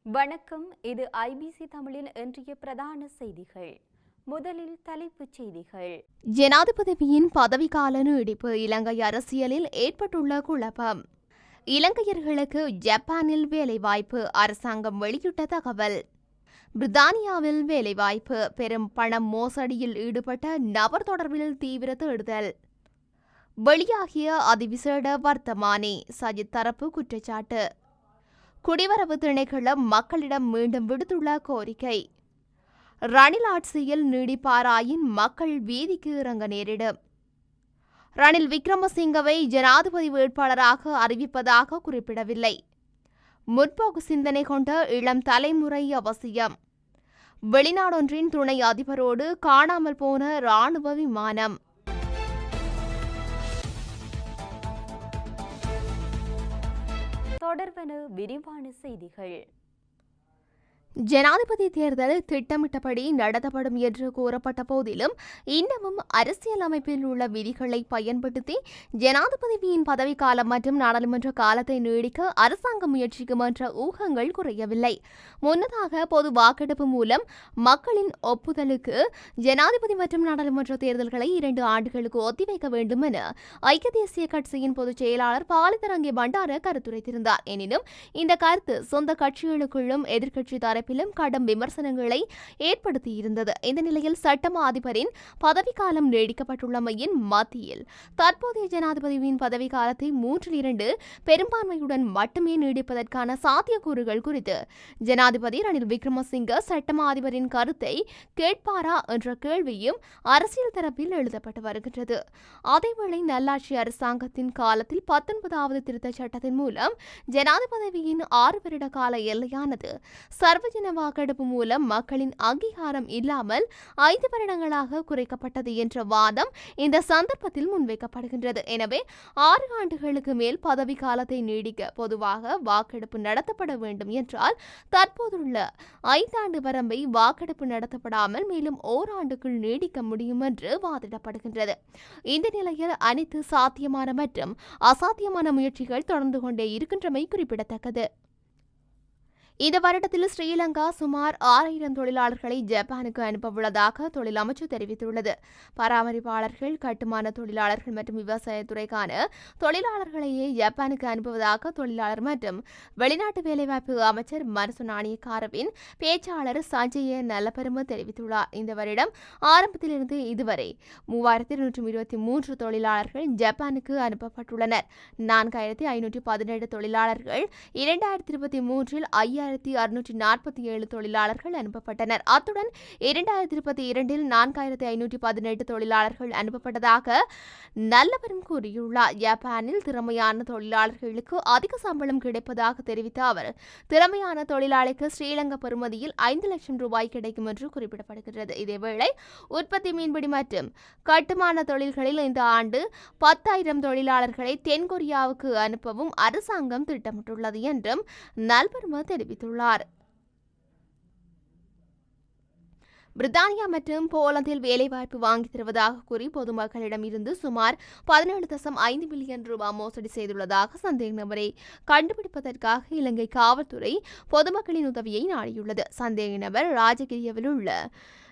வணக்கம். இது ஐபிசி தமிழின் இன்றைய பிரதான செய்திகள். முதலில் தலைப்புச் செய்திகள். ஜனாதிபதியின் பதவிக்கால நீடிப்பு, இலங்கை அரசியலில் ஏற்பட்டுள்ள குழப்பம். இலங்கையர்களுக்கு ஜப்பானில் வேலைவாய்ப்பு, அரசாங்கம் வெளியிட்ட தகவல். பிரித்தானியாவில் வேலைவாய்ப்பு, பெரும் பண மோசடியில் ஈடுபட்ட நபர் தொடர்பில் தீவிர தேடுதல். வெளியாகிய அதிவிசேட வர்த்தமானி, சஜித் தரப்பு குற்றச்சாட்டு. குடிவரவு திணைக்களம் மக்களிடம் மீண்டும் விடுத்துள்ள கோரிக்கை. ரணில் ஆட்சியில் நீடிப்பாராயின் மக்கள் வீதிக்கு இறங்க நேரிடும். ரணில் விக்ரமசிங்கவை ஜனாதிபதி வேட்பாளராக அறிவிப்பதாக குறிப்பிடவில்லை. முற்போக்கு சிந்தனை கொண்ட இளம் தலைமுறை அவசியம். வெளிநாடொன்றின் துணை அதிபரோடு காணாமல் போன இராணுவ விமானம். தொடர்வன விரிவான செய்திகள். ஜனாதிபதி தேர்தல் திட்டமிட்டபடி நடத்தப்படும் என்று கூறப்பட்ட போதிலும் இன்னமும் அரசியல் அமைப்பில் உள்ள விதிகளை பயன்படுத்தி ஜனாதிபதியின் பதவிக்காலம் மற்றும் நாடாளுமன்ற காலத்தை நீடிக்க அரசாங்கம் முயற்சிக்கும் என்ற ஊகங்கள் குறையவில்லை. முன்னதாக பொது வாக்கெடுப்பு மூலம் மக்களின் ஒப்புதலுக்கு ஜனாதிபதி மற்றும் நாடாளுமன்ற தேர்தல்களை 2 ஆண்டுகளுக்கு ஒத்திவைக்க வேண்டும் என ஐக்கிய தேசிய கட்சியின் பொதுச் செயலாளர் பாலிதரங்கே பண்டார கருத்துரைத்திருந்தார். எனினும் இந்த கருத்து சொந்த கட்சிகளுக்குள்ளும் எதிர்க்கட்சி தரப்பிலும் கடும் விமர்சனங்களை ஏற்படுத்தியிருந்தது. இந்த நிலையில் சட்டமா அதிபரின் பதவிக்காலம் நீடிக்கப்பட்டுள்ளமையின் மத்தியில் தற்போதைய ஜனாதிபதியின் பதவிக்காலத்தை 3/2 பெரும்பான்மையுடன் மட்டுமே நீடிப்பதற்கான சாத்தியக்கூறுகள் குறித்து ஜனாதிபதி ரணில் விக்ரமசிங்க சட்டமா அதிபரின் கருத்தை கேட்பாரா என்ற கேள்வியும் அரசியல் தரப்பில் எழுதப்பட்டு வருகின்றது. அதேவேளை நல்லாட்சி அரசாங்கத்தின் காலத்தில் 19வது திருத்தச் சட்டத்தின் மூலம் ஜனாதிபதியின் 6 வருட கால எல்லையானது சர்வஜன வாக்கெடுப்பு மூலம் மக்களின் அங்கீகாரம் இல்லாமல் 5 வருடங்களாக குறைக்கப்பட்டது என்ற வாதம் இந்த சந்தர்ப்பத்தில் முன்வைக்கப்படுகின்றது. எனவே 6 ஆண்டுகளுக்கு மேல் பதவி காலத்தை நீடிக்க பொதுவாக வாக்கெடுப்பு நடத்தப்பட வேண்டும் என்றால் தற்போதுள்ள 5 ஆண்டு வரம்பை வாக்கெடுப்பு நடத்தப்படாமல் மேலும் ஓராண்டுக்குள் நீடிக்க முடியும் என்று வாதிடப்படுகின்றது. இந்த நிலையில் அனைத்து சாத்தியமான மற்றும் அசாத்தியமான முயற்சிகள் தொடர்ந்து கொண்டே இருக்கின்றமை குறிப்பிடத்தக்கது. இந்த வருடத்தில் ஸ்ரீலங்கா சுமார் 6000 தொழிலாளர்களை ஜப்பானுக்கு அனுப்ப உள்ளதாக தொழில் அமைச்சு தெரிவித்துள்ளது. பராமரிப்பாளர்கள், கட்டுமான தொழிலாளர்கள் மற்றும் விவசாயத்துறைக்கான தொழிலாளர்களையே ஜப்பானுக்கு அனுப்புவதாக தொழிலாளர் மற்றும் வெளிநாட்டு வேலைவாய்ப்பு அமைச்சர் மனசு நாணயக்காரவின் பேச்சாளர் சஞ்சய நல்லபெரும தெரிவித்துள்ளார். இந்த வருடம் ஆரம்பத்திலிருந்து இதுவரை 3223 தொழிலாளர்கள் ஜப்பானுக்கு அனுப்பப்பட்டுள்ளனர். 4517 தொழிலாளர்கள் 2023இல் 5647 தொழிலாளர்கள் அனுப்பப்பட்டனர். அத்துடன் 2022இல் 4518 தொழிலாளர்கள் அனுப்பப்பட்டதாக நல்லவரும் கூறியுள்ளார். ஜப்பானில் திறமையான தொழிலாளர்களுக்கு அதிக சம்பளம் கிடைப்பதாக தெரிவித்த அவர், திறமையான தொழிலாளிக்கு ஸ்ரீலங்கா பெறுமதியில் 5 லட்சம் ரூபாய் கிடைக்கும் என்று குறிப்பிடப்படுகிறது. இதேவேளை உற்பத்தி, மீன்பிடி மற்றும் கட்டுமான தொழில்களில் இந்த ஆண்டு 10,000 தொழிலாளர்களை தென்கொரியாவுக்கு அனுப்பவும் அரசாங்கம் திட்டமிட்டுள்ளது என்றும் நல்பெரும தெரிவித்துள்ளார். பிரித்தானியா மற்றும் போலந்தில் வேலைவாய்ப்பு வாங்கி தருவதாக கூறி பொதுமக்களிடம் இருந்து சுமார் 17.5 மில்லியன் ரூபாய் மோசடி செய்துள்ளதாக சந்தேக நபரை கண்டுபிடிப்பதற்காக இலங்கை காவல்துறை பொதுமக்களின் உதவியை நாடியுள்ளது. சந்தேக நபர் ராஜகிரியவில் உள்ள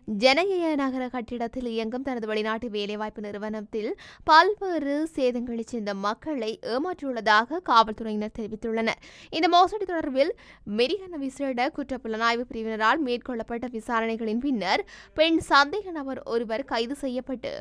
ஜனய நகர கட்டிடத்தில் இயங்கும் தனது வெளிநாட்டு வேலைவாய்ப்பு நிறுவனத்தில் பல்வேறு சேதங்களைச் சேர்ந்த மக்களை ஏமாற்றியுள்ளதாக காவல்துறையினர் தெரிவித்துள்ளனர். இந்த மோசடி தொடர்பில் மெரிகன விசேட குற்றப்புலனாய்வு பிரிவினரால் மேற்கொள்ளப்பட்ட விசாரணைகளின் பின்னர் பெண் சந்தேக நபர் ஒருவர் கைது செய்யப்பட்டு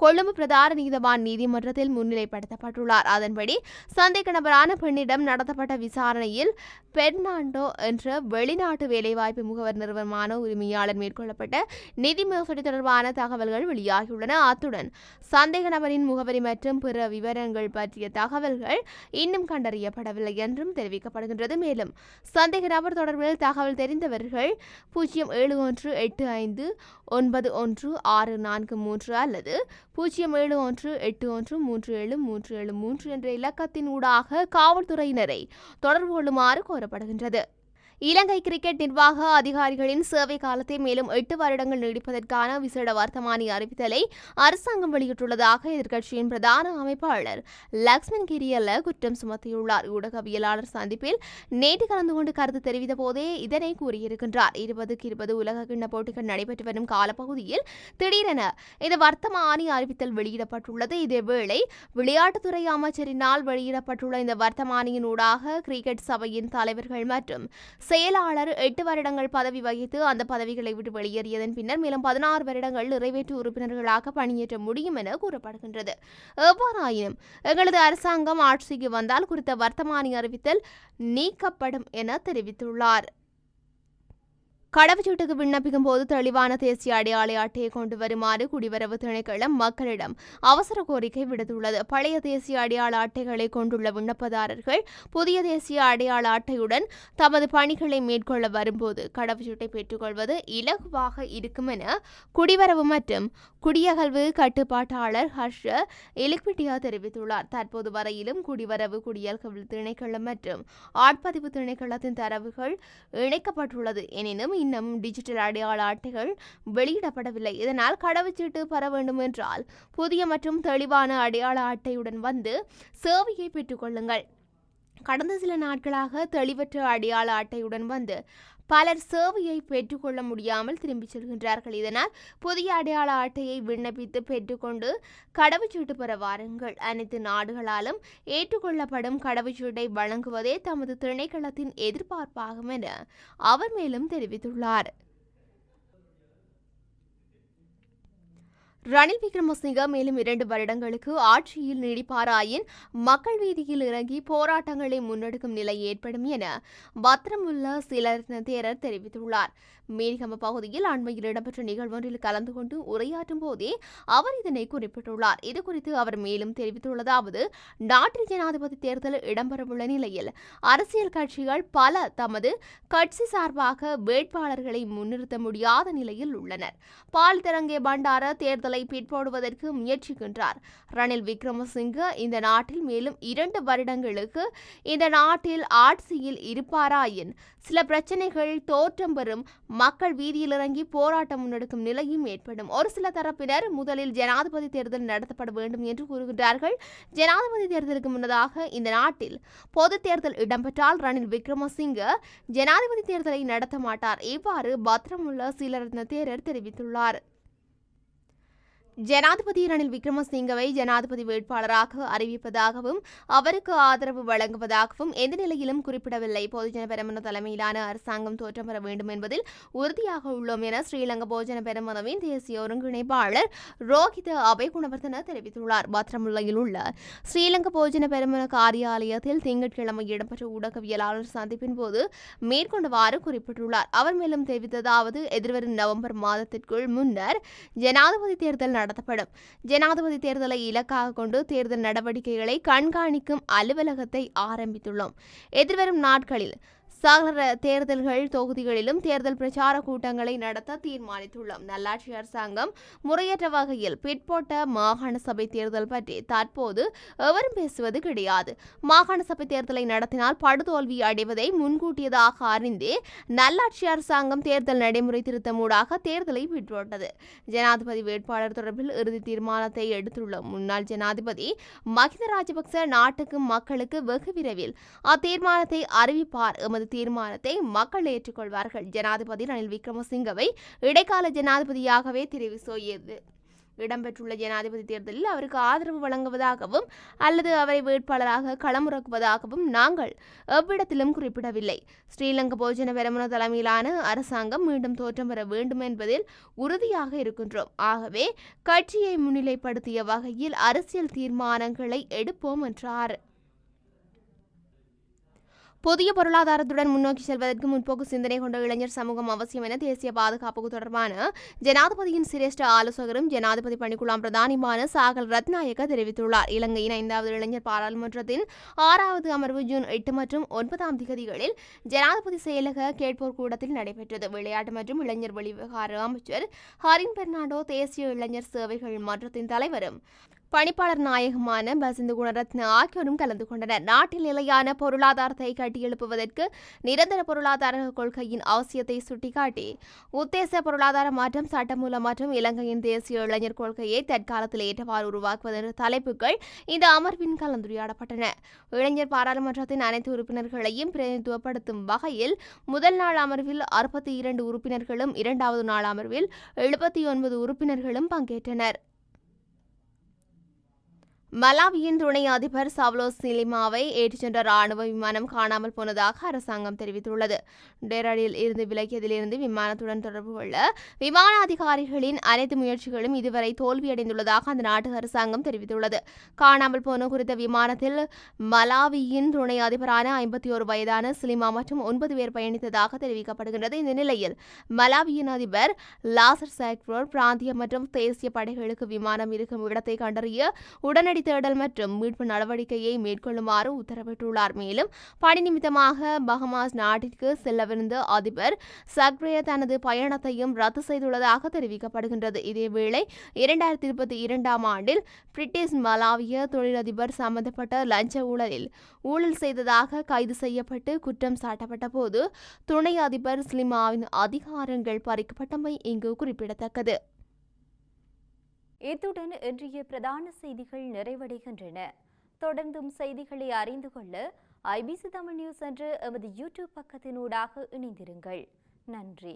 கொழும்பு பிரதான நீதவான் நீதிமன்றத்தில் முன்னிலைப்படுத்தப்பட்டுள்ளார். அதன்படி சந்தேக நபரான பெண்ணிடம் நடத்தப்பட்ட விசாரணையில் பெர்னாண்டோ என்ற வெளிநாட்டு வேலைவாய்ப்பு முகவர் நிறுவனமான உரிமையாளர் மேற்கொள்ளப்பட்ட நிதி மோசடி தொடர்பான தகவல்கள் வெளியாகியுள்ளன. அத்துடன் சந்தேக நபரின் முகவரி மற்றும் பிற விவரங்கள் பற்றிய தகவல்கள் இன்னும் கண்டறியப்படவில்லை என்றும் தெரிவிக்கப்படுகின்றது. மேலும் சந்தேக நபர் தொடர்பில் தகவல் தெரிந்தவர்கள் 0718191643 அல்லது 0718137373 என்ற இலக்கத்தின் ஊடாக காவல்துறையினரை தொடர்பு கொள்ளுமாறு கோரப்படுகின்றது. இலங்கை கிரிக்கெட் நிர்வாக அதிகாரிகளின் சேவை காலத்தை மேலும் 8 வருடங்கள் நீடிப்பதற்கான விசேட வர்த்தமானி அறிவித்தலை அரசாங்கம் வெளியிட்டுள்ளதாக எதிர்க்கட்சியின் பிரதான அமைப்பாளர் லக்ஷ்மன் கிரியல்ல குற்றம் சுமத்தியுள்ளார். ஊடகவியலாளர் சந்திப்பில் நேற்று கலந்து கொண்டு கருத்து தெரிவித்த போதே இதனை கூறியிருக்கின்றார். 2020 உலக கிண்ண போட்டிகள் நடைபெற்று வரும் காலப்பகுதியில் திடீரென இந்த வர்த்தமானி அறிவித்தல் வெளியிடப்பட்டுள்ளது. இதேவேளை விளையாட்டுத்துறை அமைச்சரினால் வெளியிடப்பட்டுள்ள இந்த வர்த்தமானியின் ஊடாக கிரிக்கெட் சபையின் தலைவர்கள் மற்றும் செயலாளர் 8 வருடங்கள் பதவி வகித்து அந்த பதவிகளை விட்டு வெளியேறியதன் பின்னர் மேலும் 16 வருடங்கள் நிறைவேற்று உறுப்பினர்களாக பணியேற்ற முடியும் என கூறப்படுகின்றது. எவ்வாறாயினும் எங்களது அரசாங்கம் ஆட்சிக்கு வந்தால் குறித்த வர்த்தமானி அறிவித்தல் நீக்கப்படும் என தெரிவித்துள்ளார். கடவுச்சீட்டுக்கு விண்ணப்பிக்கும் போது தெளிவான தேசிய அடையாள அட்டையை கொண்டு வருமாறு குடிவரவு திணைக்களம் மக்களிடம் அவசர கோரிக்கை விடுத்துள்ளது. பழைய தேசிய அடையாள அட்டைகளை கொண்டுள்ள விண்ணப்பதாரர்கள் புதிய தேசிய அடையாள அட்டையுடன் தமது பணிகளை மேற்கொள்ள வரும்போது கடவுச்சீட்டை பெற்றுக்கொள்வது இலகுவாக இருக்கும் என குடிவரவு மற்றும் குடியகல்வு கட்டுப்பாட்டாளர் ஹர்ஷ எலிக்விட்டியா தெரிவித்துள்ளார். தற்போது வரையிலும் குடிவரவு குடியகல்வு திணைக்களம் மற்றும் ஆட்பதிவு திணைக்களத்தின் தரவுகள் இணைக்கப்பட்டுள்ளது. எனினும் இன்னும் டிஜிட்டல் அடையாள அட்டைகள் வெளியிடப்படவில்லை. இதனால் கடவுச்சீட்டு பெற வேண்டும் என்றால் புதிய மற்றும் தெளிவான அடையாள அட்டையுடன் வந்து சேவையை பெற்றுக்கொள்ளுங்கள். கடந்த சில நாட்களாக தெளிவற்ற அடையாள அட்டையுடன் வந்து பலர் சேவையை பெற்றுக்கொள்ள முடியாமல் திரும்பிச் செல்கின்றார்கள். இதனால் புதிய அடையாள அட்டையை விண்ணப்பித்து பெற்றுக்கொண்டு கடவுச்சீட்டு பெற வாருங்கள். அனைத்து நாடுகளாலும் ஏற்றுக்கொள்ளப்படும் கடவுச்சீட்டை வழங்குவதே தமது திணைக்களத்தின் எதிர்பார்ப்பாகும் என அவர் மேலும் தெரிவித்துள்ளார். ரணில் விக்ரமசிங்க மேலும் 2 வருடங்களுக்கு ஆட்சியில் நீடிப்பாராயின் மக்கள் வீதியில் இறங்கி போராட்டங்களை முன்னெடுக்கும் நிலை ஏற்படும் என பத்திரமுல்ல சிலர்ன தேரர் தெரிவித்துள்ளார். மேரிகம பகுதியில் அண்மையில் இடம்பெற்ற நிகழ்வொன்றில் கலந்து கொண்டு உரையாற்றும் போதே அவர் இதனை குறிப்பிட்டுள்ளார். இதுகுறித்து அவர் மேலும் தெரிவித்துள்ளதாவது, நாட்டில் ஜனாதிபதி தேர்தல் இடம்பெறவுள்ள நிலையில் அரசியல் கட்சிகள் பல தமது கட்சி சார்பாக வேட்பாளர்களை முன்னிறுத்த முடியாத நிலையில் உள்ளனர். பால்தரங்கே பண்டார தேர்தலை பிற்போடுவதற்கு முயற்சிக்கின்றார். ரணில் விக்ரமசிங்க இந்த நாட்டில் மேலும் 2 வருடங்களுக்கு இந்த நாட்டில் ஆட்சியில் இருப்பாராயின் சில பிரச்சனைகள் தோற்றம் பெறும், மக்கள் வீதியில் இறங்கி போராட்டம் முன்னெடுக்கும் நிலையும் ஏற்படும். ஒரு சில தரப்பினர் முதலில் ஜனாதிபதி தேர்தல் நடத்தப்பட வேண்டும் என்று கூறுகின்றார்கள். ஜனாதிபதி தேர்தலுக்கு முன்னதாக இந்த நாட்டில் பொது தேர்தல் இடம்பெற்றால் ரணில் விக்ரமசிங்க ஜனாதிபதி தேர்தலை நடத்த மாட்டார். இவ்வாறு பத்திரமுல்ல சிலரத்ன தேரர் தெரிவித்துள்ளார். ஜனாதிபதி ரணில் விக்ரமசிங்கவை ஜனாதிபதி வேட்பாளராக அறிவிப்பதாகவும் அவருக்கு ஆதரவு வழங்குவதாகவும் எந்த நிலையிலும் குறிப்பிடவில்லை. பொதுஜன பெரமுன தலைமையிலான அரசாங்கம் தோற்றம் பெற வேண்டும் என்பதில் உறுதியாக உள்ளோம் என ஸ்ரீலங்கா பொதுஜன பெரமுனவின் தேசிய ஒருங்கிணைப்பாளர் ரோஹித அபேகுணவர்தன தெரிவித்துள்ளார். பத்திரமுல்லையில் உள்ள ஸ்ரீலங்கா பொதுஜன பெரமுன காரியாலயத்தில் திங்கட்கிழமை இடம்பெற்ற ஊடகவியலாளர் சந்திப்பின் போது மேற்கொண்டவாறு குறிப்பிட்டுள்ளார். அவர் மேலும் தெரிவித்ததாவது, எதிர்வரும் நவம்பர் மாதத்திற்குள் முன்னர் ஜனாதிபதி தேர்தல் நடத்தப்படும். ஜனாதிபதி தேர்தலை இலக்காக கொண்டு தேர்தல் நடவடிக்கைகளை கண்காணிக்கும் அலுவலகத்தை ஆரம்பித்துள்ளோம். எதிர்வரும் நாட்களில் சகல தேர்தல்கள் தொகுதிகளிலும் தேர்தல் பிரச்சார கூட்டங்களை நடத்த தீர்மானித்துள்ளோம். நல்லாட்சி அரசாங்கம் முறையற்ற வகையில் பிற்போட்ட மாகாண சபை தேர்தல் பற்றி தற்போது எவரும் பேசுவது கிடையாது. மாகாண சபை தேர்தலை நடத்தினால் படுதோல்வி அடைவதை முன்கூட்டியதாக அறிந்தே நல்லாட்சி அரசாங்கம் தேர்தல் நடைமுறை திருத்தமூடாக தேர்தலை பிற்போட்டது. ஜனாதிபதி வேட்பாளர் தொடர்பில் இறுதி தீர்மானத்தை எடுத்துள்ள முன்னாள் ஜனாதிபதி மஹிந்த ராஜபக்ச நாட்டுக்கும் மக்களுக்கு வெகு விரைவில் அத்தீர்மானத்தை அறிவிப்பார். எமது தீர்மானத்தை மக்கள் ஏற்றுக்கொள்வார்கள். ஜனாதிபதி ரணில் விக்ரமசிங்கவை இடைக்கால ஜனாதிபதியாகவே தெரிவு செய்து இடம்பெற்றுள்ள ஜனாதிபதி தேர்தலில் அவருக்கு ஆதரவு வழங்குவதாகவும் அல்லது அவரை வேட்பாளராக களமிறக்குவதாகவும் நாங்கள் எவ்விடத்திலும் குறிப்பிடவில்லை. ஸ்ரீலங்கா பொதுஜன பெரமுன தலைமையிலான அரசாங்கம் மீண்டும் தோற்றம் பெற வேண்டும் என்பதில் உறுதியாக இருக்கின்றோம். ஆகவே கட்சியை முன்னிலைப்படுத்திய வகையில் அரசியல் தீர்மானங்களை எடுப்போம் என்றார். புதிய பொருளாதாரத்துடன் முன்னோக்கி செல்வதற்கு முற்போக்கு சிந்தனை கொண்ட இளைஞர் சமூகம் அவசியம் என தேசிய பாதுகாப்பு தொடர்பான ஜனாதிபதியின் சிரேஷ்ட ஆலோசகரும் ஜனாதிபதி பணிக்குழாம் பிரதானியுமான சாகல் ரத்நாயக்க தெரிவித்துள்ளார். இலங்கையின் 5வது இளைஞர் பாராளுமன்றத்தின் 6வது அமர்வு ஜூன் 8 மற்றும் 9 தேதிகளில் ஜனாதிபதி செயலக கேட்போர் கூடத்தில் நடைபெற்றது. விளையாட்டு மற்றும் இளைஞர் வெளிவிவகார அமைச்சர் ஹரின் பெர்னாண்டோ, தேசிய இளைஞர் சேவைகள் மன்றத்தின் தலைவரும் பணிப்பாளர் நாயகமான பசிந்த குணரத்ன ஆகியோரும் கலந்து கொண்டனர். நாட்டில் நிலையான பொருளாதாரத்தை கட்டியெழுப்புவதற்கு நிரந்தர பொருளாதார கொள்கையின் அவசியத்தை சுட்டிக்காட்டி உத்தேச பொருளாதார மாற்றம், சட்டமூல மற்றும் இலங்கையின் தேசிய இளைஞர் கொள்கையை தற்காலத்தில் ஏற்றவாறு உருவாக்குவது என்ற தலைப்புகள் இந்த அமர்வின் கலந்துரையாடப்பட்டன. இளைஞர் பாராளுமன்றத்தின் அனைத்து உறுப்பினர்களையும் பிரதிநிதித்துவப்படுத்தும் வகையில் முதல் நாள் அமர்வில் 62 உறுப்பினர்களும், இரண்டாவது நாள் அமர்வில் 79 உறுப்பினர்களும் பங்கேற்றனர். மலாவியின் துணை அதிபர் சவ்லோஸ் சிலிமாவை ஏற்றிச் சென்ற ராணுவ விமானம் காணாமல் போனதாக அரசாங்கம் தெரிவித்துள்ளது. டெராடில் இருந்து விலகியதிலிருந்து விமானத்துடன் தொடர்பு கொள்ள விமான அதிகாரிகளின் அனைத்து முயற்சிகளும் இதுவரை தோல்வியடைந்துள்ளதாக அந்த நாட்டு அரசாங்கம் தெரிவித்துள்ளது. காணாமல் போன குறித்த விமானத்தில் மலாவியின் துணை அதிபரான 51 வயதான சிலிமா மற்றும் 9 பேர் பயணித்ததாக தெரிவிக்கப்படுகின்றது. இந்த நிலையில் மலாவியின் அதிபர் லாசர் சாக்ரோர் பிராந்திய மற்றும் தேசிய படைகளுக்கு விமானம் இருக்கும் இடத்தை கண்டறிய உடனடி தேடல் மற்றும் மீட்பு நடவடிக்கையை மேற்கொள்ளுமாறு உத்தரவிட்டுள்ளார். மேலும் பணி நிமித்தமாக பஹமாஸ் நாட்டிற்கு செல்லவிருந்த அதிபர் சக்ரே தனது பயணத்தையும் ரத்து செய்துள்ளதாக தெரிவிக்கப்படுகின்றது. இதேவேளை 2022 ஆண்டில் பிரிட்டிஷ் மலாவிய தொழிலதிபர் சம்பந்தப்பட்ட லஞ்ச ஊழல் செய்ததாக கைது செய்யப்பட்டு குற்றம் சாட்டப்பட்ட போது துணை அதிபர் சிலிமாவின் அதிகாரங்கள் பறிக்கப்பட்டமை இங்கு குறிப்பிடத்தக்கது. இத்துடன் இன்றைய பிரதான செய்திகள் நிறைவடைகின்றன. தொடர்ந்தும் செய்திகளை அறிந்து கொள்ள IBC தமிழ் நியூஸ் என்ற எமது யூடியூப் பக்கத்தினூடாக இணைந்திருங்கள். நன்றி.